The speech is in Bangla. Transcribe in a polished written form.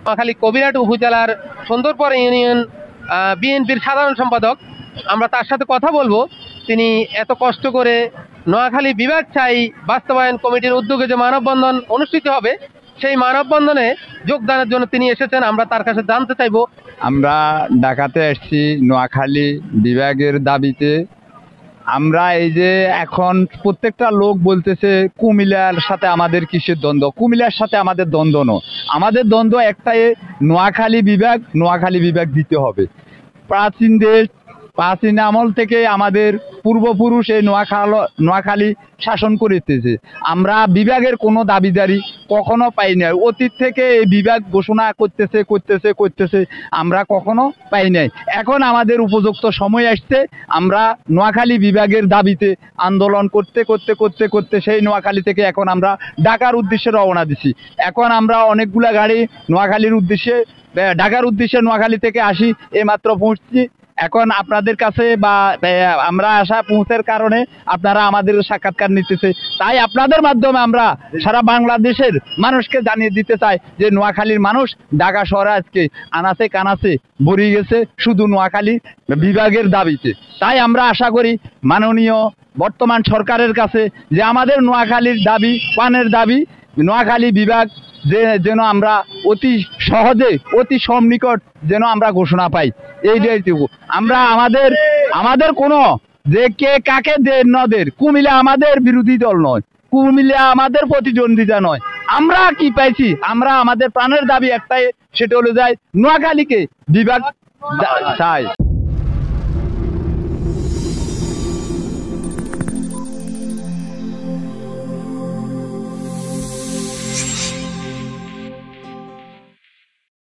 নোয়াখালী কবিরহাট উপজেলার সুন্দরপুর ইউনিয়ন বিএনপির সাধারণ সম্পাদক। আমরা তার সাথে কথা বলবো। তিনি এত কষ্ট করে নোয়াখালী বিভাগ চাই বাস্তবায়ন কমিটির উদ্যোগে যে মানববন্ধন অনুষ্ঠিত হবে, সেই মানববন্ধনে যোগদানের জন্য তিনি এসেছেন। আমরা তার কাছে জানতে চাইবো। আমরা ঢাকাতে এসেছি নোয়াখালী বিভাগের দাবিতে। আমরা এই যে এখন প্রত্যেকটা লোক বলতেছে কুমিল্লার সাথে আমাদের কিসের দ্বন্দ্ব, কুমিল্লার সাথে আমাদের দ্বন্দ্ব নয়, আমাদের দ্বন্দ্ব একটাই, নোয়াখালী বিভাগ দিতে হবে। প্রাচীন আমল থেকে আমাদের পূর্বপুরুষ এই নোয়াখালী শাসন করিতেছে। আমরা বিভাগের কোনো দাবিদারি কখনো পাই নাই। অতীত থেকে এই বিভাগ ঘোষণা করতেছে আমরা কখনো পাই নাই। এখন আমাদের উপযুক্ত সময় আসছে। আমরা নোয়াখালী বিভাগের দাবিতে আন্দোলন করতে সেই নোয়াখালী থেকে এখন আমরা ঢাকার উদ্দেশ্যে রওনা দিছি। এখন আমরা অনেকগুলা গাড়ি ঢাকার উদ্দেশ্যে নোয়াখালী থেকে আসি, এইমাত্র পৌঁছছি। এখন আপনাদের কাছে বা আমরা পৌঁছার কারণে আপনারা আমাদের সাক্ষাৎকার নিতেছে, তাই আপনাদের মাধ্যমে আমরা সারা বাংলাদেশের মানুষকে জানিয়ে দিতে চাই যে নোয়াখালীর মানুষ ঢাকা শহরে আজকে আনাচে কানাচে ভরে গেছে শুধু নোয়াখালী বিভাগের দাবিতে। তাই আমরা আশা করি মাননীয় বর্তমান সরকারের কাছে যে আমাদের নোয়াখালীর দাবি, পানের দাবি, নোয়াখালী বিভাগ যেন আমরা অতি সহজে অতি সন্নিকট যেন আমরা ঘোষণা পাই। এইটুকু আমরা আমাদের কোনো যে কে কাকে নদের, কুমিল্লা আমাদের বিরোধী দল নয়, কুমিল্লা আমাদের প্রতিদ্বন্দ্বিতা নয়। আমরা কি পাইছি, আমরা আমাদের প্রাণের দাবি একটাই, সেটা হলো যায় নোয়াখালীকে বিভাগ চাই।